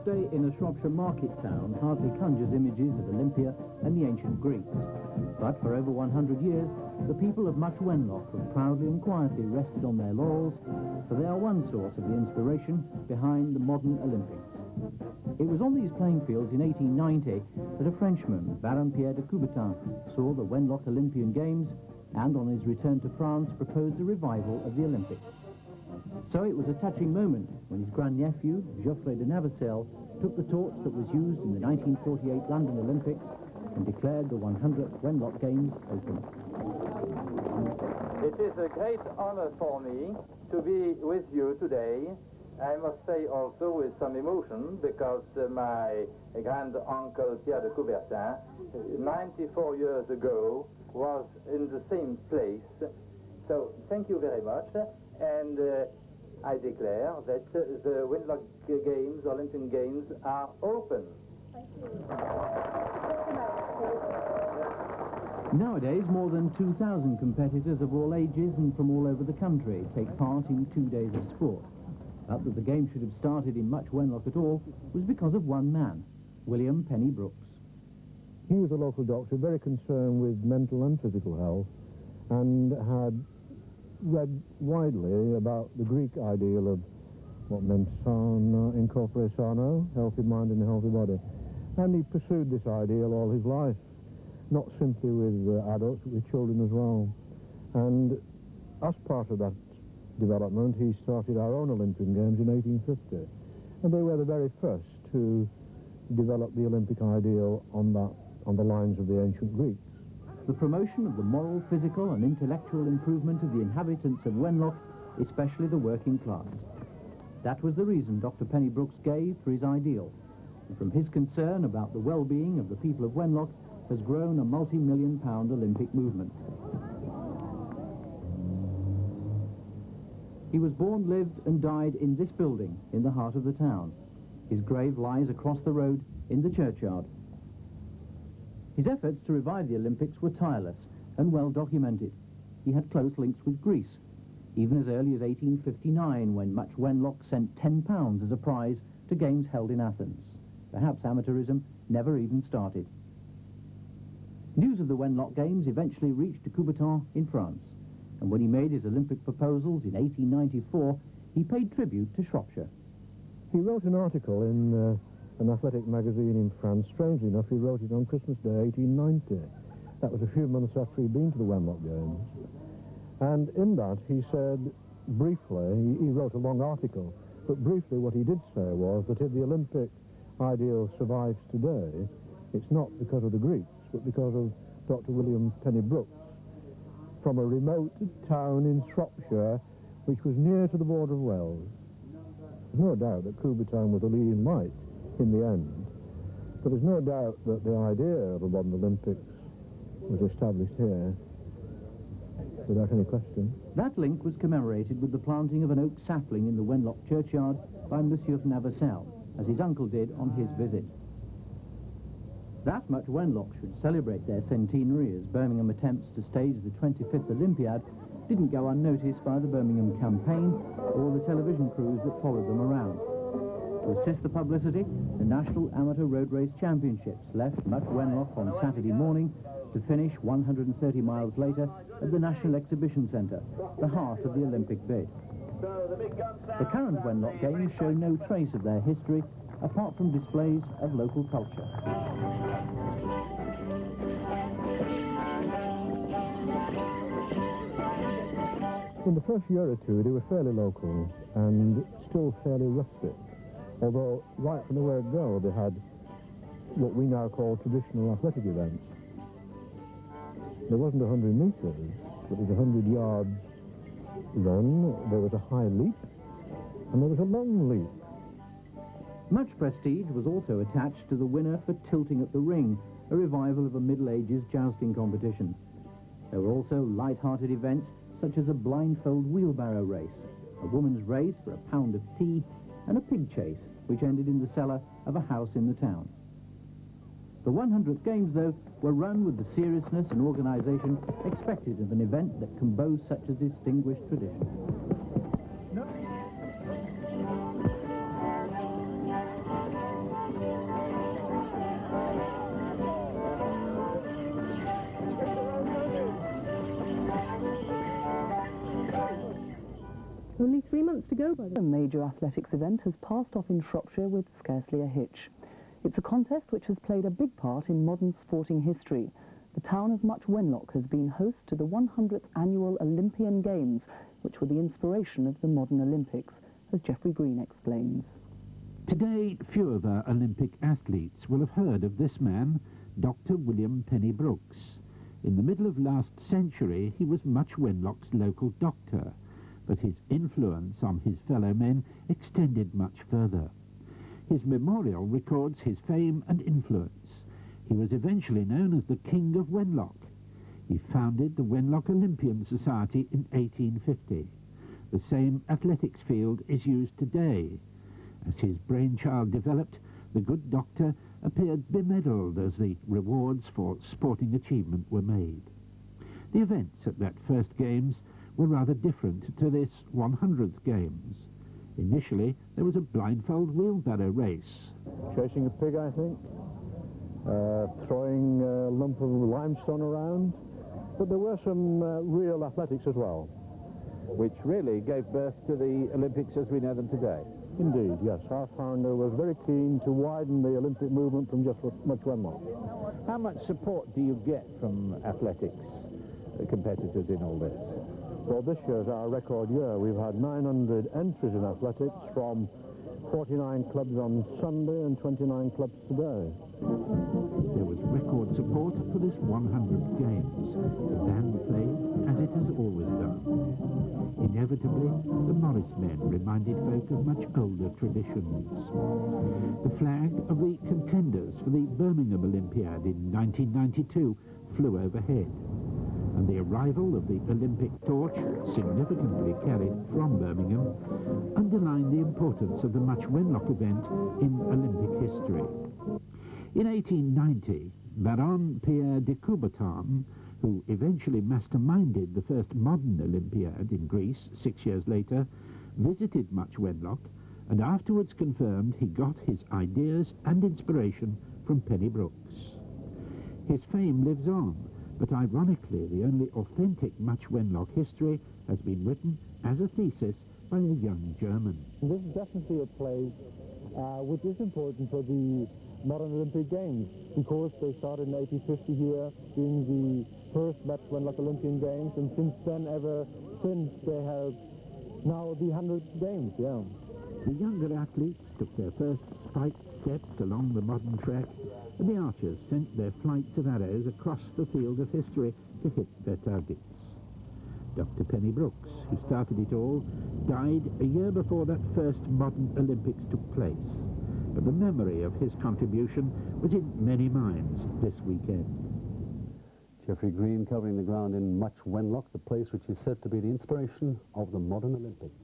day in a Shropshire market town hardly conjures images of Olympia and the ancient Greeks. But for over 100 years, the people of much Wenlock have proudly and quietly rested on their laurels, for they are one source of the inspiration behind the modern Olympics. It was on these playing fields in 1890 that a Frenchman, Baron Pierre de Coubertin, saw the Wenlock Olympian Games and on his return to France proposed a revival of the Olympics. So it was a touching moment when his grandnephew, Geoffrey de Navicelle, took the torch that was used in the 1948 London Olympics and declared the 100th Wenlock Games open. It is a great honor for me to be with you today. I must say also with some emotion, because my grand-uncle Pierre de Coubertin, 94 years ago, was in the same place. So thank you very much, and I declare that the Wenlock Games, Olympic Games, are open. Thank you. Nowadays, more than 2,000 competitors of all ages and from all over the country take part in 2 days of sport. But that the game should have started in much Wenlock at all was because of one man, William Penny Brooks. He was a local doctor, very concerned with mental and physical health, and had read widely about the Greek ideal of what meant sano in corpore sano, healthy mind and a healthy body. And he pursued this ideal all his life, not simply with adults, but with children as well. And as part of that development, he started our own Olympian Games in 1850. And they were the very first to develop the Olympic ideal on the lines of the ancient Greeks. The promotion of the moral, physical and intellectual improvement of the inhabitants of Wenlock, especially the working class. That was the reason Dr. Penny Brooks gave for his ideal, and from his concern about the well-being of the people of Wenlock has grown a multi-million-pound Olympic movement. He was born, lived and died in this building in the heart of the town. His grave lies across the road in the churchyard. His efforts to revive the Olympics were tireless and well documented. He had close links with Greece, even as early as 1859, when much Wenlock sent £10 as a prize to games held in Athens. Perhaps amateurism never even started. News of the Wenlock Games eventually reached de Coubertin in France, and when he made his Olympic proposals in 1894, he paid tribute to Shropshire. He wrote an article in an athletic magazine in France. Strangely enough, he wrote it on Christmas Day, 1890. That was a few months after he'd been to the Wenlock Games. And in that, he said, briefly, he wrote a long article, but briefly what he did say was that if the Olympic ideal survives today, it's not because of the Greeks, but because of Dr. William Penny Brooks, from a remote town in Shropshire, which was near to the border of Wales. There's no doubt that Coubertin was a leading light in the end, but there's no doubt that the idea of a modern Olympics was established here, without any question. That link was commemorated with the planting of an oak sapling in the Wenlock churchyard by Monsieur Navicelle, as his uncle did on his visit. That much Wenlock should celebrate their centenary as Birmingham attempts to stage the 25th Olympiad didn't go unnoticed by the Birmingham campaign or the television crews that followed them around. To assist the publicity, the National Amateur Road Race Championships left much Wenlock on Saturday morning to finish 130 miles later at the National Exhibition Centre, the heart of the Olympic bid. The current Wenlock Games show no trace of their history, apart from displays of local culture. In the first year or two, they were fairly local and still fairly rustic, although right from the word go, they had what we now call traditional athletic events. There wasn't 100 metres, but there was 100 yards run, there was a high leap, and there was a long leap. Much prestige was also attached to the winner for tilting at the ring, a revival of a Middle Ages jousting competition. There were also light-hearted events such as a blindfold wheelbarrow race, a woman's race for a pound of tea, and a pig chase, which ended in the cellar of a house in the town. The 100th Games, though, were run with the seriousness and organisation expected of an event that can boast such a distinguished tradition. Only 3 months to go by The major athletics event has passed off in Shropshire with scarcely a hitch. It's a contest which has played a big part in modern sporting history. The town of Much Wenlock has been host to the 100th annual Olympian Games, which were the inspiration of the modern Olympics, as Geoffrey Green explains. Today, few of our Olympic athletes will have heard of this man, Dr. William Penny Brooks. In the middle of last century, he was Much Wenlock's local doctor, but his influence on his fellow men extended much further. His memorial records his fame and influence. He was eventually known as the King of Wenlock. He founded the Wenlock Olympian Society in 1850. The same athletics field is used today. As his brainchild developed, the good doctor appeared bemedalled as the rewards for sporting achievement were made. The events at that first Games were rather different to this 100th Games. Initially, there was a blindfold wheelbarrow race. Chasing a pig, I think. Throwing a lump of limestone around. But there were some real athletics as well. Which really gave birth to the Olympics as we know them today. Indeed, yes. Our founder was very keen to widen the Olympic movement from just Much Wenlock. How much support do you get from athletics competitors in all this? Well, this year's our record year. We've had 900 entries in athletics from 49 clubs on Sunday and 29 clubs today. There was record support for this 100th Games. The band played as it has always done. Inevitably, the Morris men reminded folk of much older traditions. The flag of the contenders for the Birmingham Olympiad in 1992 flew overhead, and the arrival of the Olympic torch, significantly carried from Birmingham, underlined the importance of the Much Wenlock event in Olympic history. In 1890, Baron Pierre de Coubertin, who eventually masterminded the first modern Olympiad in Greece 6 years later, visited Much Wenlock and afterwards confirmed he got his ideas and inspiration from Penny Brooks. His fame lives on, but ironically the only authentic Much Wenlock history has been written as a thesis by a young German. This is definitely a place which is important for the modern Olympic Games, because they started in 1850 here, being the first Much Wenlock Olympian Games, and since then, ever since, they have now the 100th Games, yeah. The younger athletes took their first spiked steps along the modern track, and the archers sent their flights of arrows across the field of history to hit their targets. Dr. Penny Brooks, who started it all, died a year before that first modern Olympics took place. But the memory of his contribution was in many minds this weekend. Geoffrey Green covering the ground in Much Wenlock, the place which is said to be the inspiration of the modern Olympics.